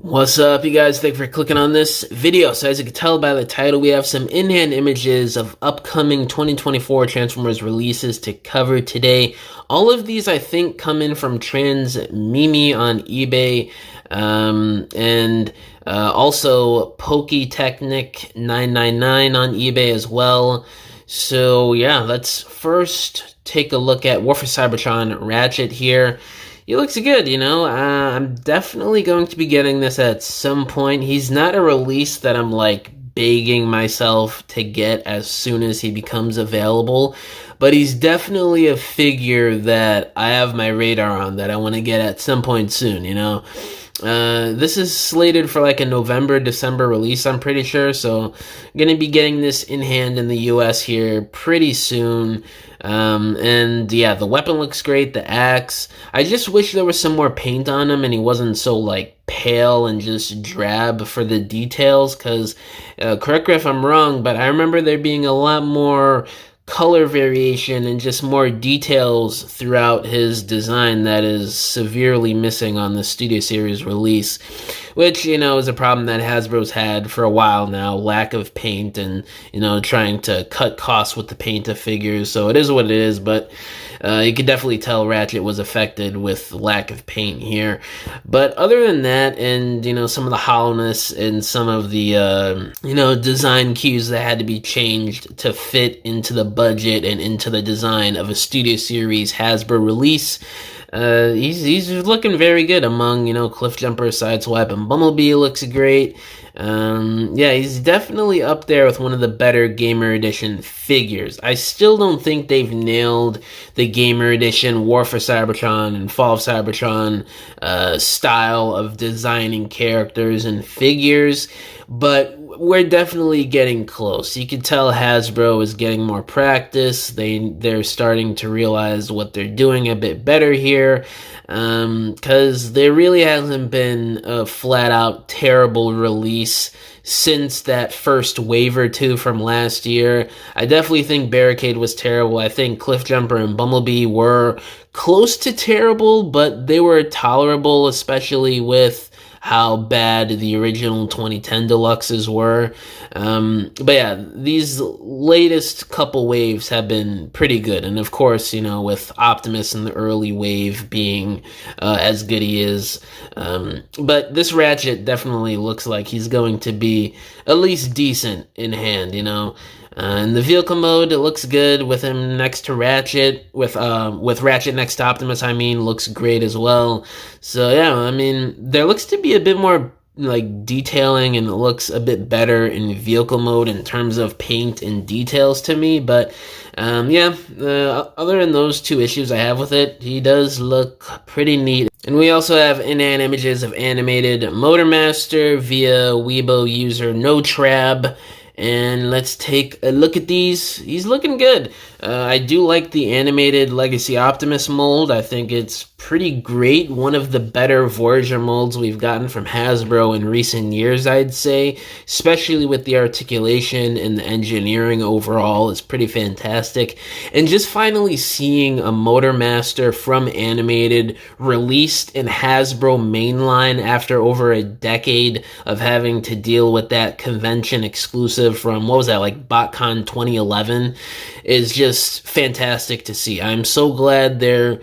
What's up, you guys? Thank you for clicking on this video. So as you can tell by the title, we have some in-hand images of upcoming 2024 Transformers releases to cover today. All of these, I think, come in from JaAm on eBay, and also Poketechnic 999 on eBay as well. So yeah, let's first take a look at War for Cybertron Ratchet here. He looks good, you know. I'm definitely going to be getting this at some point. He's not a release that I'm like begging myself to get as soon as he becomes available, but he's definitely a figure that I have my radar on that I want to get at some point soon, you know. This is slated for like a November, December release, I'm pretty sure, so I'm going to be getting this in hand in the US here pretty soon. And yeah, the weapon looks great, the axe. I just wish there was some more paint on him and he wasn't so like pale and just drab for the details, because correct me if I'm wrong, but I remember there being a lot more color variation and just more details throughout his design that is severely missing on the Studio Series release, which, you know, is a problem that Hasbro's had for a while now. Lack of paint and, you know, trying to cut costs with the paint of figures. So it is what it is, but you could definitely tell Ratchet was affected with lack of paint here. But other than that, and, you know, some of the hollowness and some of the, you know, design cues that had to be changed to fit into the budget and into the design of a Studio Series Hasbro release, he's looking very good among, you know, Cliffjumper, Sideswipe, and Bumblebee. Looks great. Yeah, he's definitely up there with one of the better Gamer Edition figures. I still don't think they've nailed the Gamer Edition War for Cybertron and Fall of Cybertron style of designing characters and figures, but we're definitely getting close. You can tell Hasbro is getting more practice. They're starting to realize what they're doing a bit better here, because there really hasn't been a flat-out terrible release since that first wave or two from last year. I definitely think Barricade was terrible. I think Cliffjumper and Bumblebee were close to terrible, but they were tolerable, especially with how bad the original 2010 Deluxes were. But yeah, these latest couple waves have been pretty good. And of course, you know, with Optimus in the early wave being as good he is. But this Ratchet definitely looks like he's going to be at least decent in hand, you know. In the vehicle mode, it looks good with him next to Ratchet, with Ratchet next to Optimus, I mean, looks great as well. So yeah, I mean, there looks to be a bit more like detailing and it looks a bit better in vehicle mode in terms of paint and details to me, but yeah, other than those two issues I have with it, he does look pretty neat. And we also have in-hand images of animated Motormaster via Weibo user NoTrab. And let's take a look at these. He's looking good. I do like the animated Legacy Optimus mold. I think it's pretty great. One of the better Voyager molds we've gotten from Hasbro in recent years, I'd say. Especially with the articulation and the engineering overall is pretty fantastic. And just finally seeing a Motormaster from animated released in Hasbro mainline after over a decade of having to deal with that convention exclusive from, what was that, like BotCon 2011, is just fantastic to see. I'm so glad they're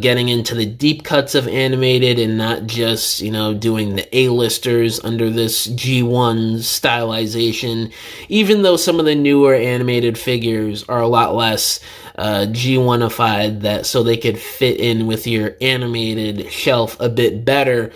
getting into the deep cuts of animated and not just, you know, doing the A-listers under this G1 stylization, even though some of the newer animated figures are a lot less G1ified, that so they could fit in with your animated shelf a bit better.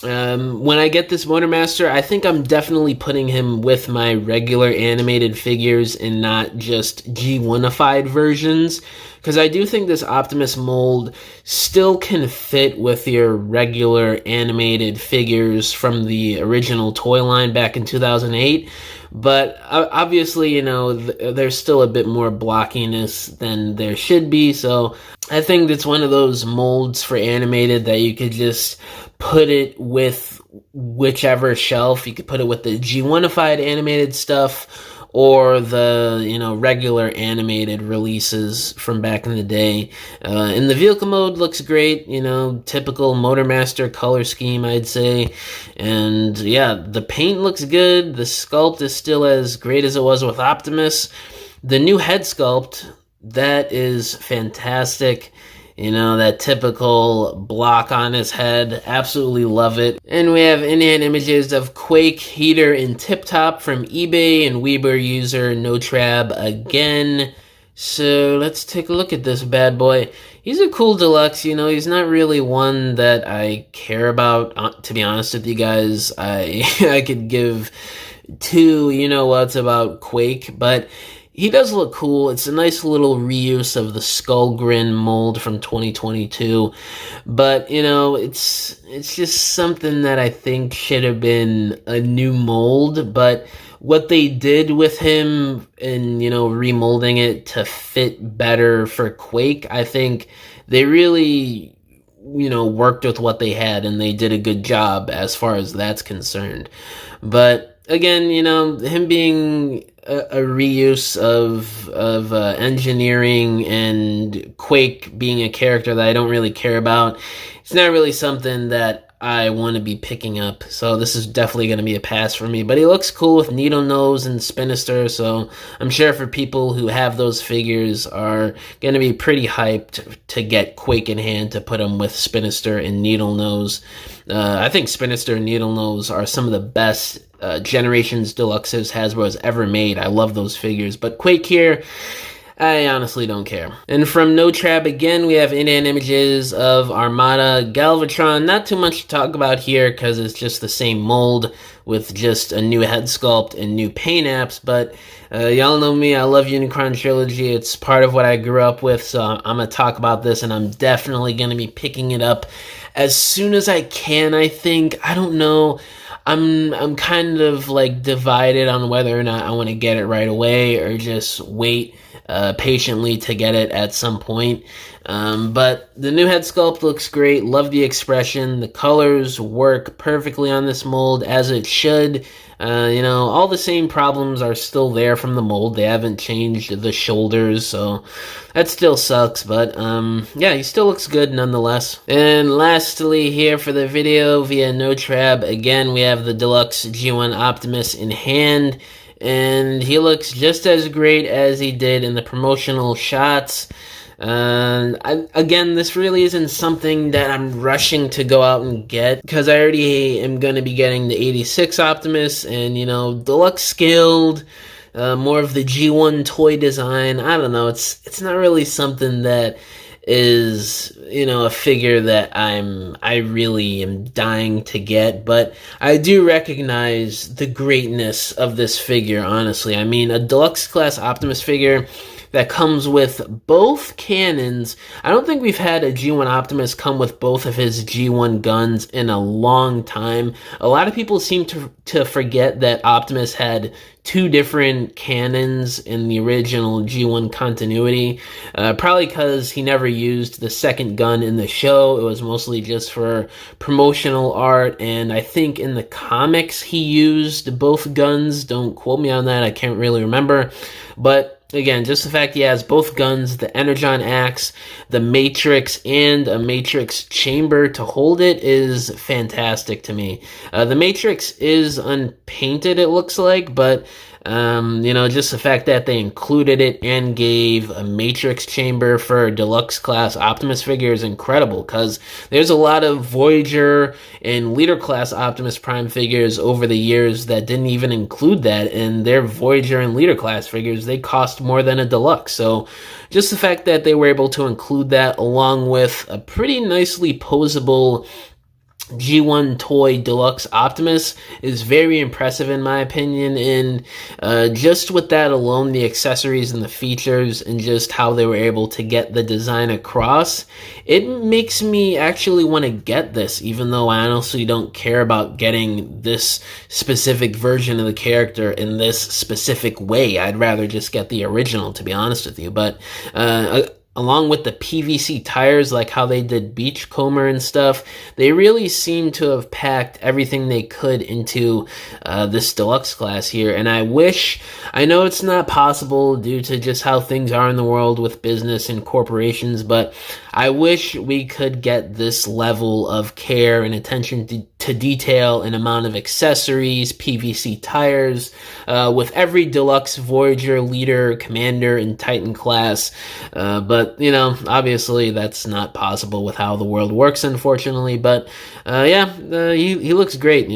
When I get this Motormaster, I think I'm definitely putting him with my regular animated figures and not just G1ified versions, because I do think this Optimus mold still can fit with your regular animated figures from the original toy line back in 2008, but obviously, you know, there's still a bit more blockiness than there should be, so I think it's one of those molds for animated that you could just put it with whichever shelf. You could put it with the G1ified animated stuff, or the, regular animated releases from back in the day. In the vehicle mode, looks great, typical Motormaster color scheme, I'd say. And yeah, the paint looks good. The sculpt is still as great as it was with Optimus. The new head sculpt, that is fantastic. That typical block on his head. Absolutely love it. And we have in-hand images of Quake, Heater, and Tip Top from eBay and Weber user NoTrab again. So let's take a look at this bad boy. He's a cool deluxe, he's not really one that I care about, to be honest with you guys. I could give two what's about Quake, but he does look cool. It's a nice little reuse of the Skull Grin mold from 2022. But, it's just something that I think should have been a new mold. But what they did with him and, remolding it to fit better for Quake, I think they really, worked with what they had, and they did a good job as far as that's concerned. But again, him being a reuse of engineering and Quake being a character that I don't really care about, it's not really something that I want to be picking up. So this is definitely going to be a pass for me. But he looks cool with Needle Nose and Spinister, so I'm sure for people who have those figures are going to be pretty hyped to get Quake in hand to put him with Spinister and Needle Nose. I think Spinister and Needle Nose are some of the best Generations Deluxes Hasbro has ever made. I love those figures. But Quake here, I honestly don't care. And from NoTrab again, we have in-hand images of Armada Galvatron. Not too much to talk about here because it's just the same mold with just a new head sculpt and new paint apps. But y'all know me, I love Unicron Trilogy. It's part of what I grew up with, so I'm going to talk about this, and I'm definitely going to be picking it up as soon as I can, I think. I don't know. I'm kind of like divided on whether or not I want to get it right away or just wait patiently to get it at some point. But the new head sculpt looks great. Love the expression. The colors work perfectly on this mold as it should. All the same problems are still there from the mold. They haven't changed the shoulders, so that still sucks, but yeah, he still looks good nonetheless. And lastly here for the video via NoTrab, again, we have the Deluxe G1 Optimus in hand, and he looks just as great as he did in the promotional shots. Again, this really isn't something that I'm rushing to go out and get, because I already am going to be getting the 86 Optimus, and, deluxe scaled, more of the G1 toy design. I don't know, it's not really something that is, a figure that I really am dying to get, but I do recognize the greatness of this figure, honestly. I mean, a deluxe class Optimus figure that comes with both cannons. I don't think we've had a G1 Optimus come with both of his G1 guns in a long time. A lot of people seem to forget that Optimus had two different cannons in the original G1 continuity, probably because he never used the second gun in the show. It was mostly just for promotional art, and I think in the comics he used both guns. Don't quote me on that, I can't really remember. But again, just the fact he has both guns, the Energon Axe, the Matrix, and a Matrix chamber to hold it is fantastic to me. The Matrix is unpainted, it looks like, but just the fact that they included it and gave a Matrix chamber for a deluxe class Optimus figure is incredible, because there's a lot of Voyager and Leader class Optimus Prime figures over the years that didn't even include that, and their Voyager and Leader class figures, they cost more than a deluxe. So just the fact that they were able to include that along with a pretty nicely posable G1 toy deluxe Optimus is very impressive in my opinion, and just with that alone, the accessories and the features and just how they were able to get the design across, it makes me actually want to get this, even though I honestly don't care about getting this specific version of the character in this specific way. I'd rather just get the original, to be honest with you. But along with the PVC tires, like how they did Beachcomber and stuff, they really seem to have packed everything they could into this deluxe class here. And I know it's not possible due to just how things are in the world with business and corporations, but I wish we could get this level of care and attention to detail and amount of accessories, PVC tires, with every deluxe Voyager, Leader, Commander, and Titan class. But, obviously that's not possible with how the world works, unfortunately. But, he looks great,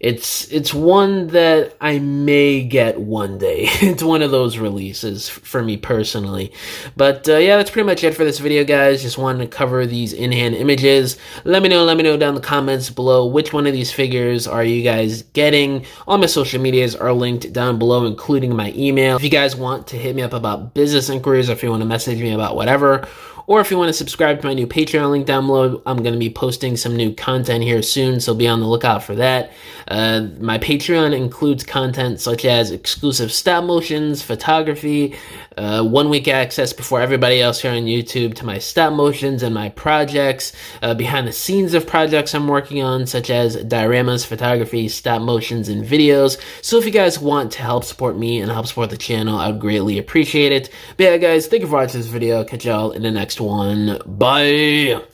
It's one that I may get one day. It's one of those releases for me personally. But that's pretty much it for this video, guys. Just wanted to cover these in-hand images. Let me know down in the comments below which one of these figures are you guys getting. All my social medias are linked down below, including my email. If you guys want to hit me up about business inquiries, or if you want to message me about whatever, or if you want to subscribe to my new Patreon link down below, I'm going to be posting some new content here soon, so be on the lookout for that. My Patreon includes content such as exclusive stop motions, photography, 1 week access before everybody else here on YouTube to my stop motions and my projects, behind the scenes of projects I'm working on, such as dioramas, photography, stop motions, and videos. So if you guys want to help support me and help support the channel, I would greatly appreciate it. But yeah, guys, thank you for watching this video. Catch y'all in the next one. Bye!